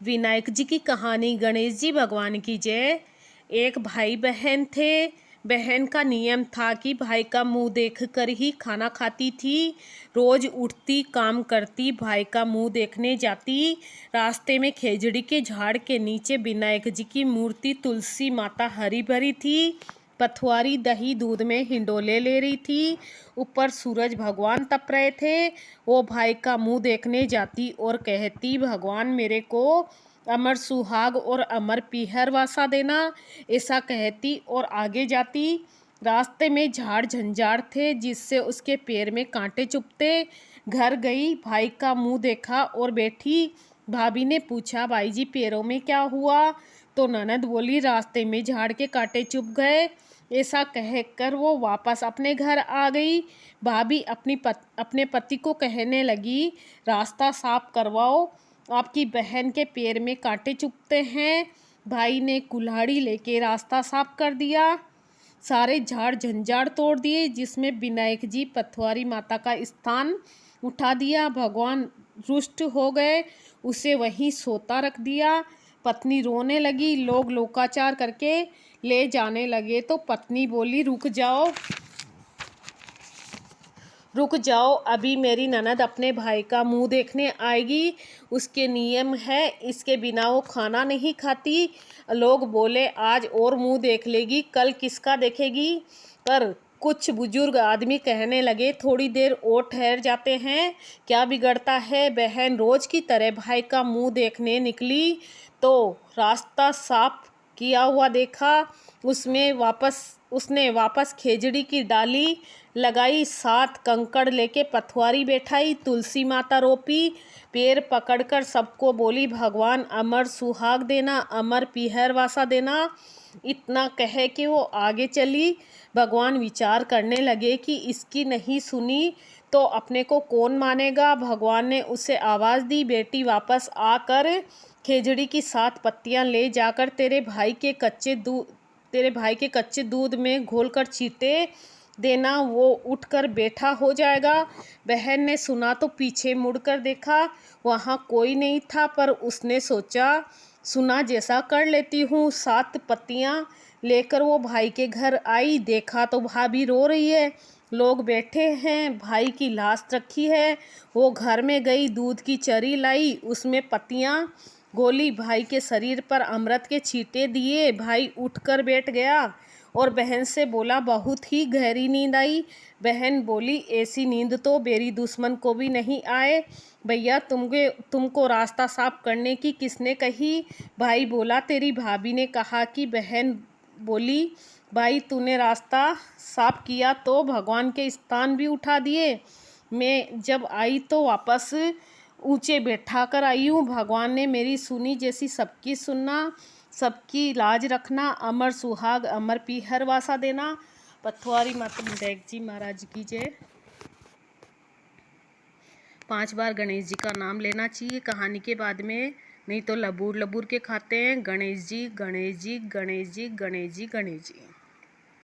विनायक जी की कहानी। गणेश जी भगवान की जय। एक भाई बहन थे। बहन का नियम था कि भाई का मुंह देखकर ही खाना खाती थी। रोज उठती, काम करती, भाई का मुंह देखने जाती। रास्ते में खेजड़ी के झाड़ के नीचे विनायक जी की मूर्ति, तुलसी माता हरी भरी थी। पथवारी दही दूध में हिंडोले ले रही थी। ऊपर सूरज भगवान तप रहे थे। वो भाई का मुंह देखने जाती और कहती, भगवान मेरे को अमर सुहाग और अमर पीहर वासा देना। ऐसा कहती और आगे जाती। रास्ते में झाड़ झंझाड़ थे जिससे उसके पैर में कांटे चुभते। घर गई, भाई का मुंह देखा और बैठी। भाभी ने पूछा, भाई जी पैरों में क्या हुआ? तो ननद बोली, रास्ते में झाड़ के कांटे चुभ गए। ऐसा कहकर वो वापस अपने घर आ गई। भाभी अपने पति को कहने लगी, रास्ता साफ करवाओ, आपकी बहन के पैर में कांटे चुभते हैं। भाई ने कुल्हाड़ी लेके रास्ता साफ कर दिया। सारे झाड़ झंझाड़ तोड़ दिए जिसमें विनायक जी पथवारी माता का स्थान उठा दिया। भगवान रुष्ट हो गए, उसे वहीं सोता रख दिया। पत्नी रोने लगी, लोग लोकाचार करके ले जाने लगे तो पत्नी बोली, रुक जाओ, अभी मेरी ननद अपने भाई का मुंह देखने आएगी। उसके नियम है, इसके बिना वो खाना नहीं खाती। लोग बोले, आज और मुंह देख लेगी, कल किसका देखेगी? पर कुछ बुजुर्ग आदमी कहने लगे, थोड़ी देर और ठहर जाते हैं, क्या बिगड़ता है? बहन रोज की तरह भाई का मुंह देखने निकली तो रास्ता साफ किया हुआ देखा। उसने वापस खेजड़ी की डाली लगाई, 7 कंकड़ लेके पथवारी बैठाई, तुलसी माता रोपी, पैर पकड़कर सबको बोली, भगवान अमर सुहाग देना, अमर पीहर वासा देना। इतना कहे कि वो आगे चली। भगवान विचार करने लगे कि इसकी नहीं सुनी तो अपने को कौन मानेगा। भगवान ने उसे आवाज़ दी, बेटी वापस आकर खेजड़ी की 7 पत्तियां ले जाकर तेरे भाई के कच्चे दूध में घोलकर चीटे देना, वो उठकर बैठा हो जाएगा। बहन ने सुना तो पीछे मुड़कर देखा, वहाँ कोई नहीं था, पर उसने सोचा, सुना जैसा कर लेती हूँ। 7 पत्तियाँ लेकर वो भाई के घर आई, देखा तो भाभी रो रही है, लोग बैठे हैं, भाई की लाश रखी है। वो घर में गई, दूध की चरी लाई, उसमें पत्तियाँ गोली, भाई के शरीर पर अमृत के छींटे दिए। भाई उठकर बैठ गया और बहन से बोला, बहुत ही गहरी नींद आई। बहन बोली, ऐसी नींद तो मेरी दुश्मन को भी नहीं आए। भैया तुमको रास्ता साफ करने की किसने कही? भाई बोला, तेरी भाभी ने कहा कि। बहन बोली, भाई तूने रास्ता साफ किया तो भगवान के स्थान भी उठा दिए। मैं जब आई तो वापस ऊंचे बैठा कर आई हूँ। भगवान ने मेरी सुनी, जैसी सबकी सुनना, सबकी लाज रखना, अमर सुहाग अमर पीहर वासा देना। पथवारी माता विनायक जी महाराज की जय। 5 बार गणेश जी का नाम लेना चाहिए कहानी के बाद में, नहीं तो लबूर लबूर के खाते हैं। गणेश जी गणेश जी गणेश जी गणेश जी गणेश जी।